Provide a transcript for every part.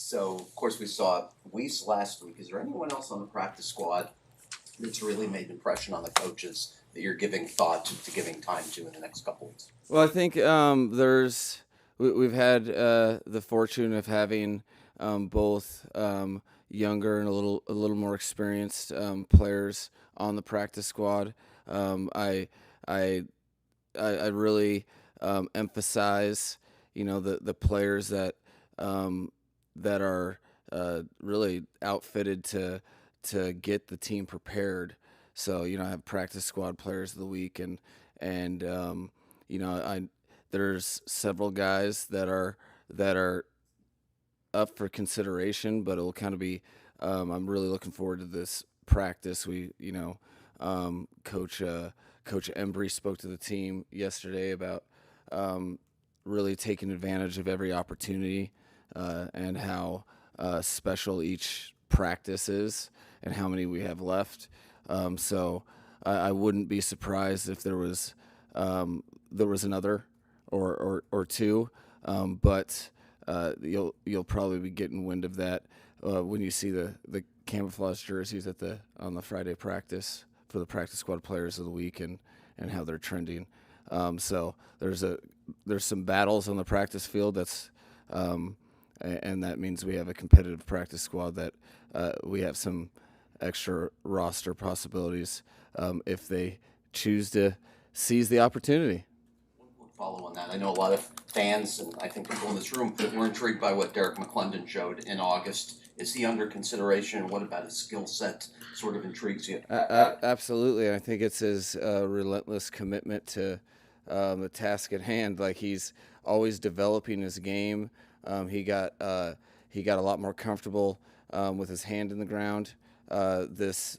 So, of course, we saw Weiss last week. Is there anyone else on the practice squad that's really made an impression on the coaches that you're giving thought to giving time to in the next couple weeks? Well, I think we've had the fortune of having both younger and a little more experienced players on the practice squad. Um, I I I really emphasize, the players that are really outfitted to get the team prepared. So I have practice squad players of the week, and I there's several guys that are up for consideration, but it'll kind of be. I'm really looking forward to this practice. Coach Coach Embry spoke to the team yesterday about um, really taking advantage of every opportunity and how special each practice is and how many we have left. So I wouldn't be surprised if there was another or two, but you'll probably be getting wind of that when you see the camouflage jerseys on the Friday practice for the practice squad players of the week and how they're trending. So there's some battles on the practice field and that means we have a competitive practice squad that we have some extra roster possibilities if they choose to seize the opportunity. Follow on that. I know a lot of fans, and I think people in this room, were intrigued by what Derek McClendon showed in August. Is he under consideration? What about his skill set sort of intrigues you? Absolutely, I think it's his relentless commitment to the task at hand. Like he's always developing his game. He got a lot more comfortable with his hand in the ground this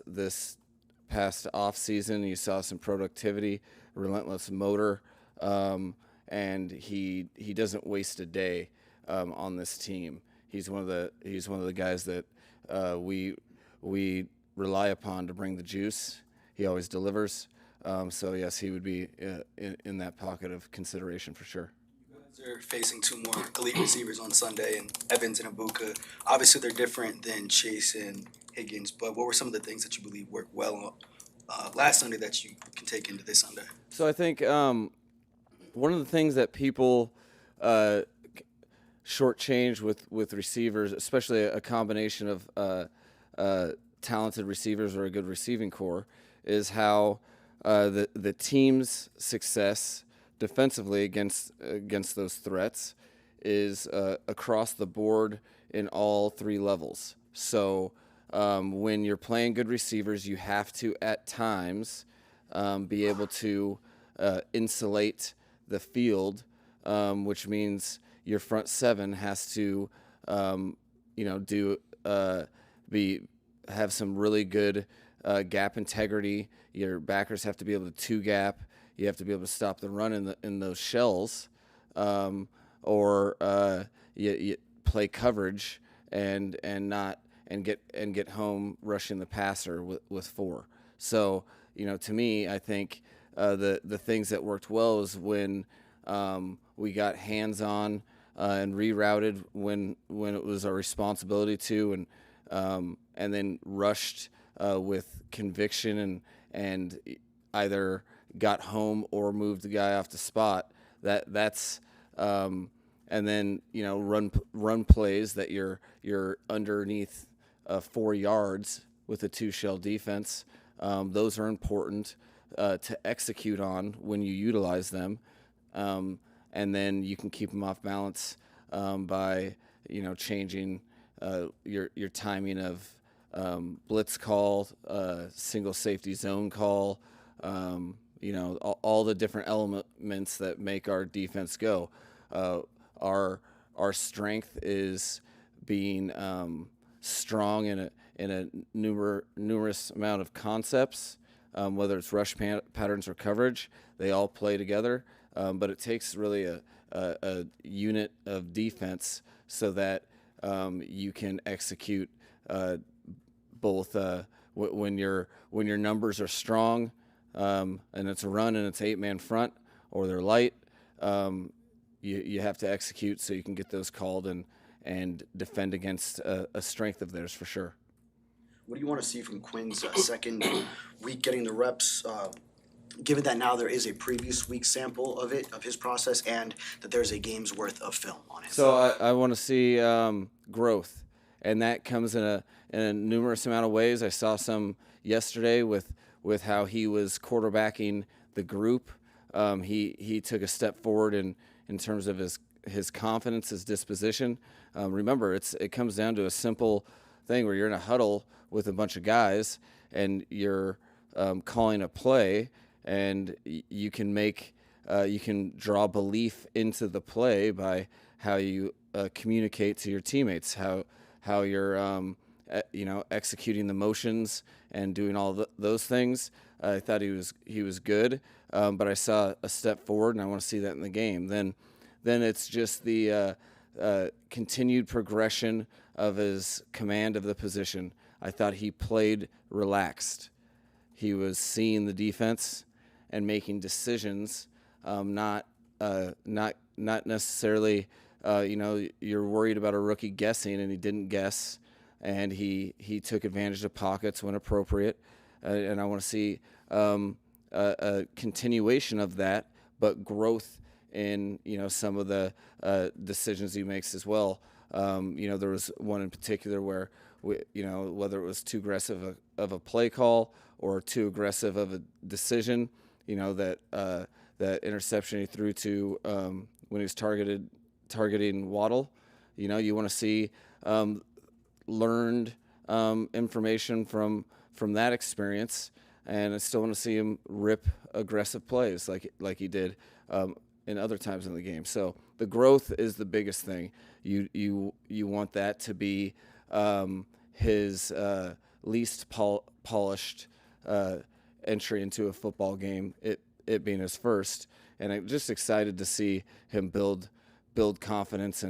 past off season. You saw some productivity, relentless motor, and he doesn't waste a day on this team. He's one of the guys that we rely upon to bring the juice. He always delivers. So yes, he would be in that pocket of consideration for sure. They're facing two more elite receivers on Sunday, and Evans and Ibuka. Obviously, they're different than Chase and Higgins, but what were some of the things that you believe worked well last Sunday that you can take into this Sunday? So I think one of the things that people uh, shortchange with receivers, especially a combination of talented receivers or a good receiving core, is how the team's success defensively against those threats is across the board in all three levels. So when you're playing good receivers, you have to at times be able to insulate the field, which means your front seven has to, do be have some really good gap integrity. Your backers have to be able to two gap. You have to be able to stop the run in those shells, or you play coverage and get home rushing the passer with four. So to me, I think the things that worked well is when we got hands on and rerouted when it was our responsibility to, and then rushed with conviction and either got home or moved the guy off the spot. That's and then run plays that you're underneath 4 yards with a two shell defense. Those are important to execute on when you utilize them, and then you can keep them off balance by changing your timing of blitz call, single safety zone call. All the different elements that make our defense go. Our strength is being strong in a numerous amount of concepts, whether it's rush patterns or coverage. They all play together, but it takes really a unit of defense so that you can execute both when your numbers are strong, and it's a run and it's 8-man front, or they're light. You have to execute so you can get those called and defend against a strength of theirs for sure. What do you want to see from Quinn's second week getting the reps? Given that now there is a previous week sample of his process, and that there's a game's worth of film on it. So I want to see growth, and that comes in a numerous amount of ways. I saw some yesterday with how he was quarterbacking the group. He took a step forward in terms of his confidence, his disposition. Remember, it comes down to a simple thing where you're in a huddle with a bunch of guys and you're calling a play, and you can draw belief into the play by how you communicate to your teammates, how you're executing the motions and doing all those things. I thought he was good, but I saw a step forward, and I want to see that in the game. Then it's just the continued progression of his command of the position. I thought he played relaxed. He was seeing the defense and making decisions, not necessarily. You're worried about a rookie guessing, and he didn't guess, and he took advantage of pockets when appropriate. And I want to see a continuation of that, but growth in some of the decisions he makes as well. There was one in particular where whether it was too aggressive of a play call or too aggressive of a decision, that interception he threw to when he was targeting Waddle. You want to see learned information from that experience, and I still want to see him rip aggressive plays like he did in other times in the game. So the growth is the biggest thing. You want that to be his least polished entry into a football game, it being his first, and I'm just excited to see him build confidence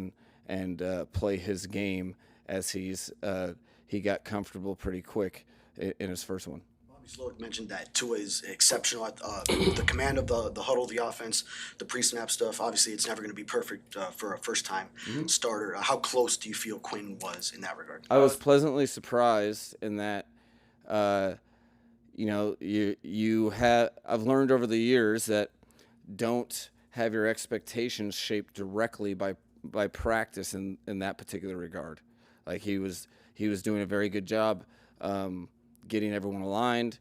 and play his game as he got comfortable pretty quick in his first one. Slowick mentioned that Tua is exceptional at the command of the huddle, the offense, the pre-snap stuff. Obviously, it's never going to be perfect for a first-time starter. How close do you feel Quinn was in that regard? I was pleasantly surprised in that, I've learned over the years that don't have your expectations shaped directly by practice in that particular regard. Like he was doing a very good job getting everyone aligned,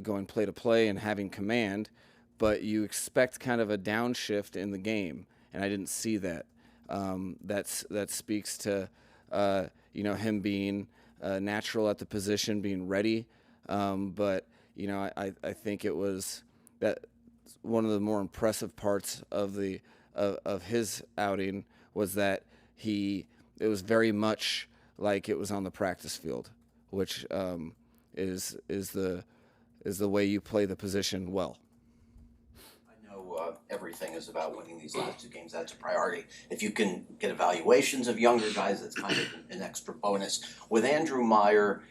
going play to play, and having command, but you expect kind of a downshift in the game, and I didn't see that. That speaks to him being natural at the position, being ready, but I think it was that one of the more impressive parts of his outing was that it was very much like it was on the practice field, which is the way you play the position well. I know everything is about winning these last two games. That's a priority. If you can get evaluations of younger guys, that's kind of an extra bonus. With Andrew Meyer,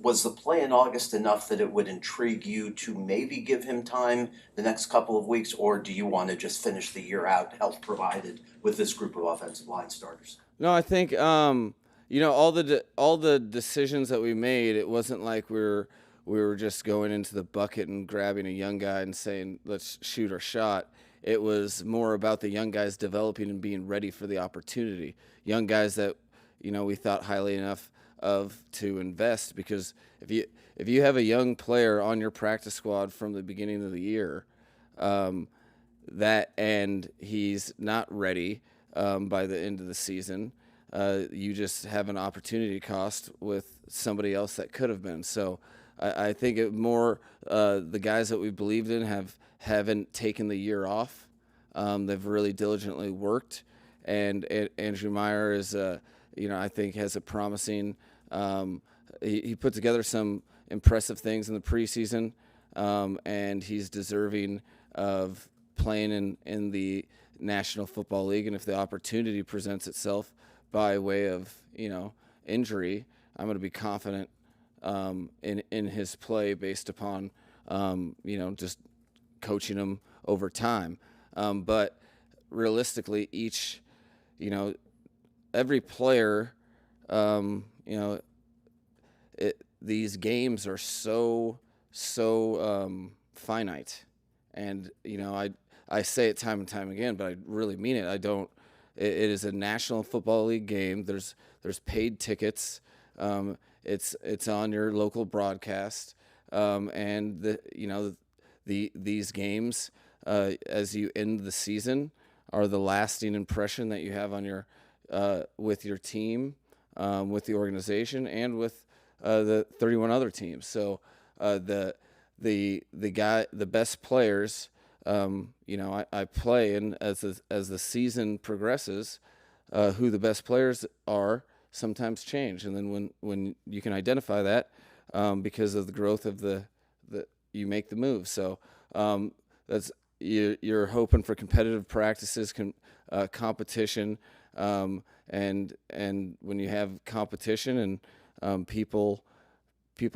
was the play in August enough that it would intrigue you to maybe give him time the next couple of weeks, or do you want to just finish the year out, health provided, with this group of offensive line starters? No, I think all the decisions that we made, it wasn't like we were just going into the bucket and grabbing a young guy and saying let's shoot our shot. It was more about the young guys developing and being ready for the opportunity. Young guys that we thought highly enough of to invest, because if you have a young player on your practice squad from the beginning of the year, and he's not ready by the end of the season, you just have an opportunity cost with somebody else that could have been. So I think it more the guys that we believed in haven't taken the year off. They've really diligently worked, and Andrew Meyer is I think has a promising. He put together some impressive things in the preseason, and he's deserving of playing in the National Football League. And if the opportunity presents itself by way of injury, I'm going to be confident in his play based upon just coaching him over time. But realistically, each every player, these games are so finite, and I say it time and time again, but I really mean it. It is a National Football League game. There's paid tickets. It's on your local broadcast, and these games, as you end the season, are the lasting impression that you have on your with your team, with the organization, and with the 31 other teams. So the best players, I play, and as the season progresses, who the best players are sometimes change, and then when you can identify that, because of the growth of the you make the move. So that's you're hoping for competitive practices, competition, and when you have competition and people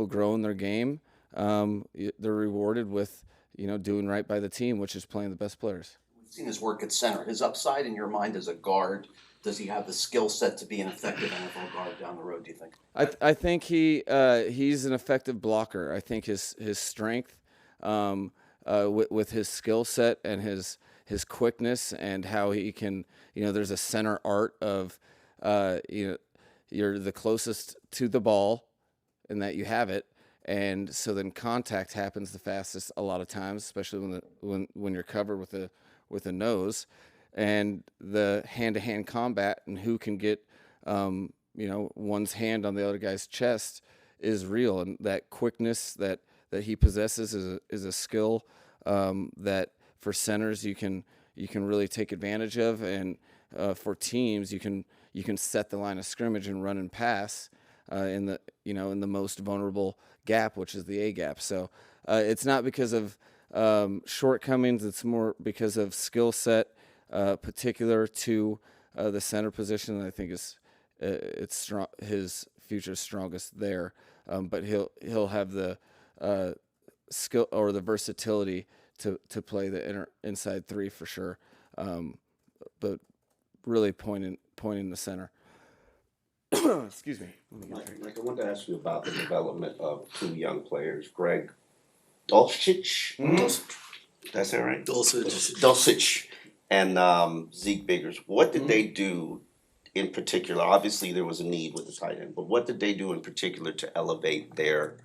grow in their game, they're rewarded with doing right by the team, which is playing the best players. We've seen his work at center. His upside in your mind as a guard, does he have the skill set to be an effective NFL guard down the road, do you think? I think he's an effective blocker. I think his strength, with his skill set and his quickness, and how he can, there's a center art of, you're the closest to the ball and that you have it. And so then contact happens the fastest a lot of times, especially when you're covered with a nose, and the hand-to-hand combat and who can get one's hand on the other guy's chest is real, and that quickness that he possesses is a skill that for centers you can really take advantage of, and for teams you can set the line of scrimmage and run and pass in the most vulnerable gap, which is the A gap. So it's not because of shortcomings; it's more because of skill set particular to the center position. And I think it's strong. His future is strongest there, but he'll have the skill or the versatility to play the inside three for sure. But really pointing the center. Excuse me. Mike, I wanted to ask you about the development of two young players, Greg Dulcich. That's that right? Dulcich and Zeke Biggers. What did they do in particular? Obviously, there was a need with the tight end, but what did they do in particular to elevate their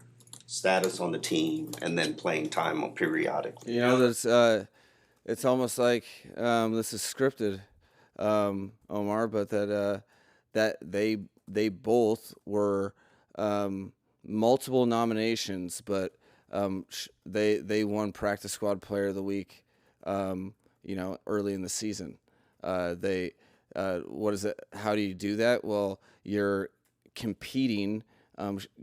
status on the team and then playing time periodically? It's almost like this is scripted, Omar, but that they both were multiple nominations, but they won Practice Squad Player of the Week, early in the season. What is it? How do you do that? Well, you're competing,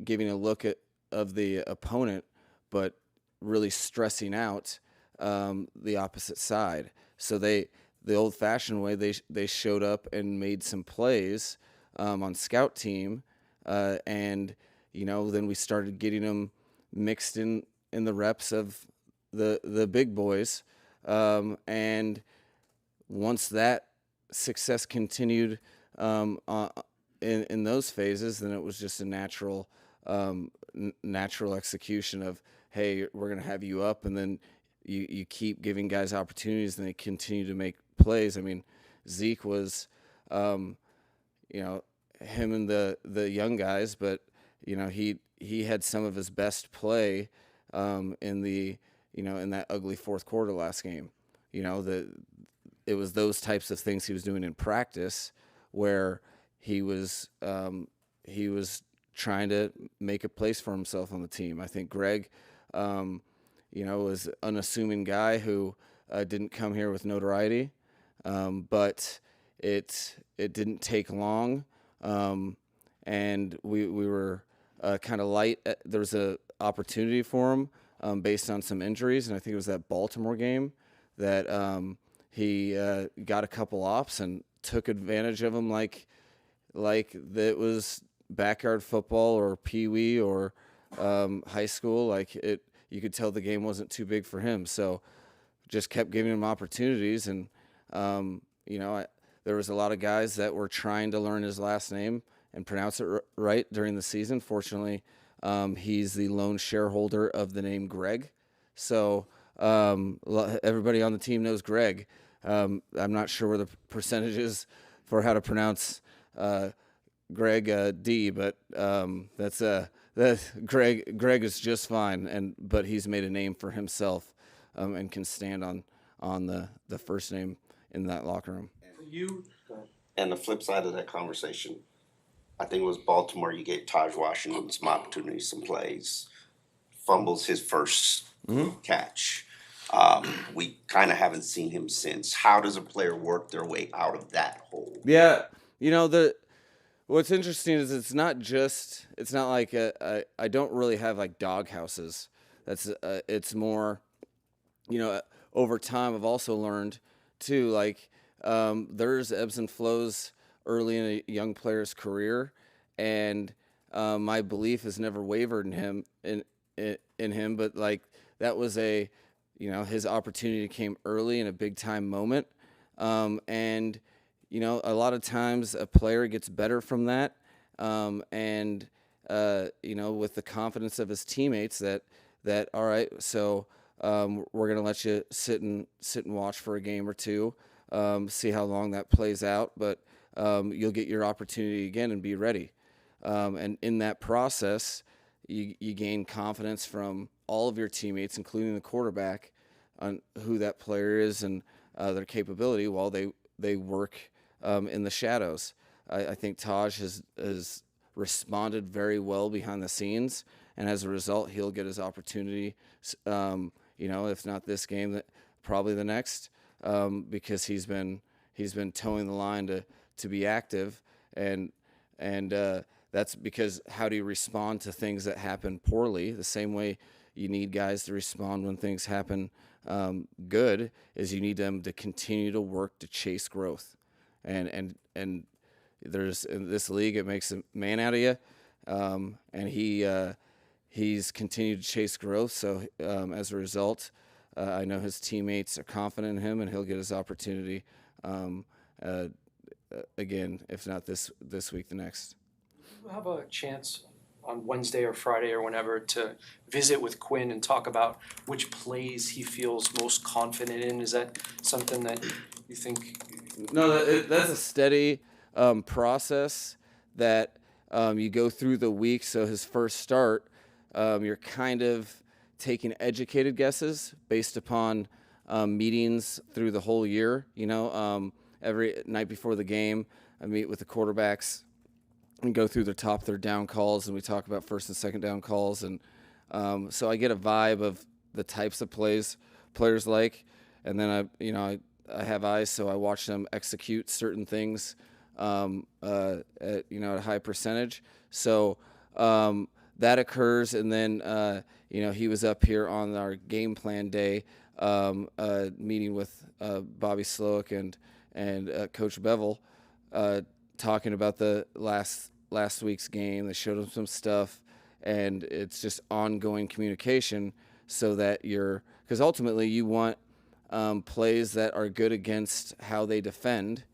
giving a look of the opponent, but really stressing out the opposite side. So the old-fashioned way, they showed up and made some plays on scout team, and then we started getting them mixed in the reps of the big boys, and once that success continued in those phases, then it was just a natural execution of, hey, we're going to have you up, and then you keep giving guys opportunities, and they continue to make plays. I mean, Zeke was, him and the young guys, but he had some of his best play in that ugly fourth quarter last game. It was those types of things he was doing in practice where he was trying to make a place for himself on the team. I think Greg, was an unassuming guy who didn't come here with notoriety, but it didn't take long, and we were kind of light. There was a opportunity for him based on some injuries, and I think it was that Baltimore game that he got a couple ops and took advantage of them like that was backyard football or pee-wee or high school. You could tell the game wasn't too big for him, so just kept giving him opportunities. And there was a lot of guys that were trying to learn his last name and pronounce it right during the season. Fortunately, he's the lone shareholder of the name Greg. So everybody on the team knows Greg. I'm not sure where the percentage is for how to pronounce Greg D, but that's Greg is just fine, but he's made a name for himself and can stand on the first name in that locker room. And the flip side of that conversation, I think it was Baltimore. You gave Taj Washington some opportunities, some plays, fumbles his first catch. We kind of haven't seen him since. How does a player work their way out of that hole? Yeah, what's interesting is it's not like I don't really have like dog houses. It's more, over time I've also learned too, like there's ebbs and flows early in a young player's career, and my belief has never wavered in him, but like that was his opportunity came early in a big time moment, and a lot of times a player gets better from that, and with the confidence of his teammates that all right, so we're gonna let you sit and watch for a game or two, see how long that plays out, but you'll get your opportunity again and be ready. And in that process, you gain confidence from all of your teammates, including the quarterback, on who that player is and their capability while they work in the shadows. I think Taj has responded very well behind the scenes, and as a result, he'll get his opportunity. If not this game, probably the next, because he's been towing the line to be active, and that's because how do you respond to things that happen poorly? The same way you need guys to respond when things happen good is you need them to continue to work to chase growth, and there's in this league it makes a man out of you, and he's continued to chase growth. So as a result, I know his teammates are confident in him, and he'll get his opportunity again, if not this week, the next. You have a chance on Wednesday or Friday or whenever to visit with Quinn and talk about which plays he feels most confident in. Is that something that you think? No, that's a steady process that you go through the week. So his first start, you're kind of taking educated guesses based upon meetings through the whole year. Every night before the game, I meet with the quarterbacks and go through their top third down calls, and we talk about first and second down calls, and so I get a vibe of the types of plays players like, and then I have eyes, so I watch them execute certain things at a high percentage. So that occurs, and then he was up here on our game plan day, meeting with Bobby Slowick and Coach Bevel, talking about the last week's game. They showed him some stuff, and it's just ongoing communication so that because ultimately you want plays that are good against how they defend,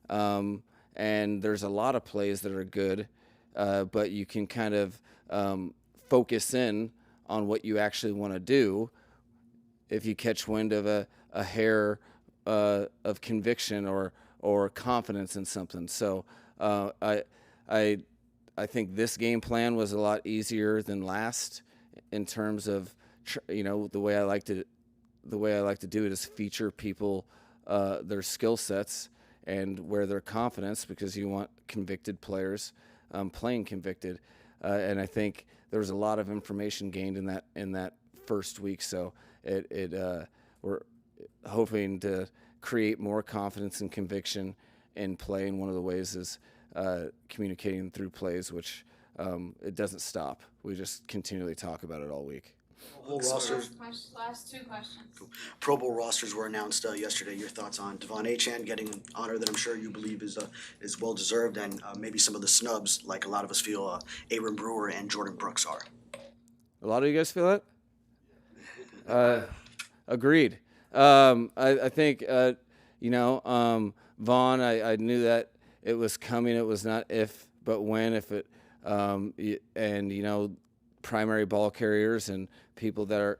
and there's a lot of plays that are good, but you can kind of focus in on what you actually want to do if you catch wind of a hair of conviction or confidence in something. So I think this game plan was a lot easier than last in terms of the way I like to do it is feature people, their skill sets and where their confidence, because you want convicted players playing convicted, and I think there was a lot of information gained in that first week. So we're hoping to create more confidence and conviction in play, and one of the ways is communicating through plays, which it doesn't stop. We just continually talk about it all week. Last two questions. Pro Bowl rosters were announced yesterday. Your thoughts on Devon Achane getting an honor that I'm sure you believe is well deserved, and maybe some of the snubs, like a lot of us feel Aaron Brewer and Jordan Brooks are. A lot of you guys feel that? Agreed. I think Vaughn, I knew that it was coming. It was not if, but when. If it, and primary ball carriers and people that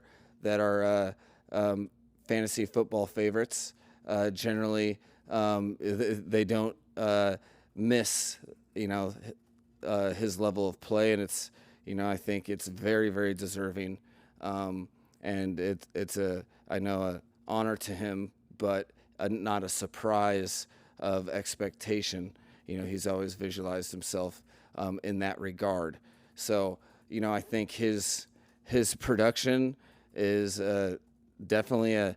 are fantasy football favorites generally they don't miss his level of play, and it's I think it's very, very deserving, and it's a honor to him, but not a surprise of expectation. He's always visualized himself in that regard. So I think his production is definitely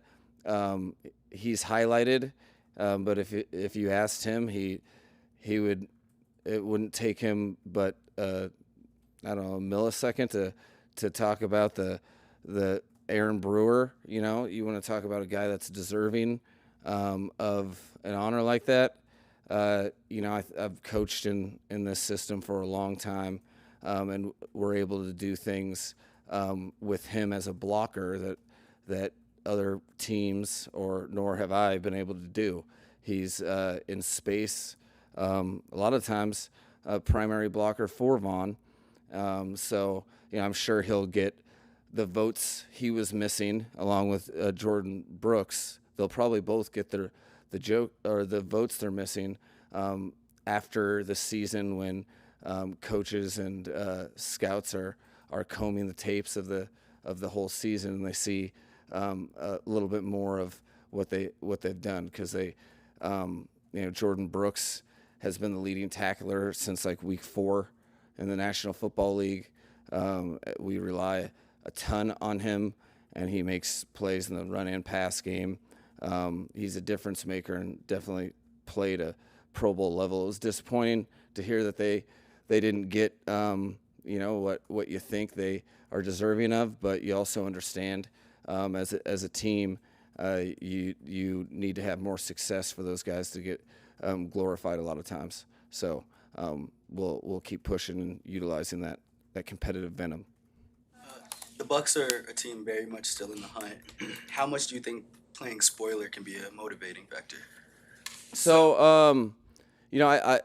he's highlighted, but if you asked him, it wouldn't take him but a millisecond to talk about the Aaron Brewer. You want to talk about a guy that's deserving of an honor like that. I've coached in this system for a long time, and we're able to do things with him as a blocker that other teams nor have I been able to do. He's in space a lot of times a primary blocker for Vaughn. So I'm sure he'll get the votes he was missing along with Jordan Brooks. They'll probably both get the votes they're missing after the season, when coaches and scouts are combing the tapes of the whole season, and they see a little bit more of what they've done, because Jordan Brooks has been the leading tackler since like week 4 in the National Football League. We rely a ton on him, and he makes plays in the run and pass game. He's a difference maker and definitely played a Pro Bowl level. It was disappointing to hear that they didn't get what you think they are deserving of, but you also understand as a team you need to have more success for those guys to get glorified a lot of times. So we'll keep pushing and utilizing that competitive venom. The Bucks are a team very much still in the hunt. How much do you think playing spoiler can be a motivating factor? So I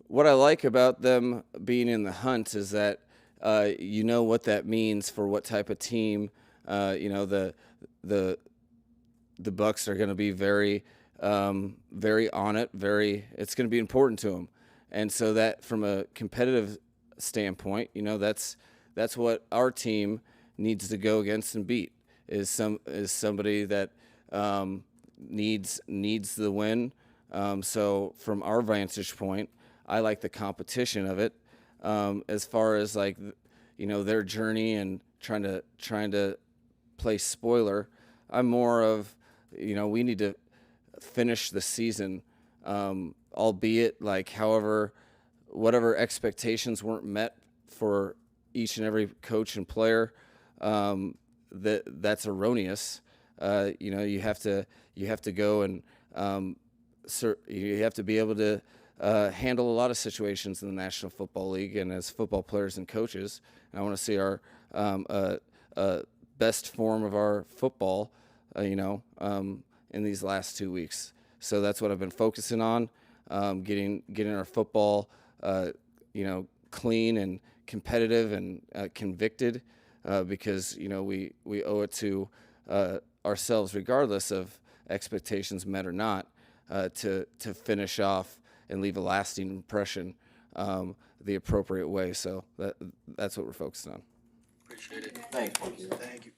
what I like about them being in the hunt is that what that means for what type of team. The Bucks are going to be very very on it. It's going to be important to them, and so that from a competitive standpoint, that's what our team needs to go against and beat. Is somebody that needs the win. So from our vantage point, I like the competition of it. As far as their journey and trying to play spoiler, I'm more of we need to finish the season, albeit whatever expectations weren't met for each and every coach and player. That's erroneous. You have to go and you have to be able to handle a lot of situations in the National Football League, and as football players and coaches. And I want to see our best form of our football, in these last 2 weeks. So that's what I've been focusing on, getting our football, clean and competitive and convicted, because we owe it to ourselves, regardless of expectations met or not, to finish off and leave a lasting impression the appropriate way. So that's what we're focused on. Appreciate it. Thank you. Thank you.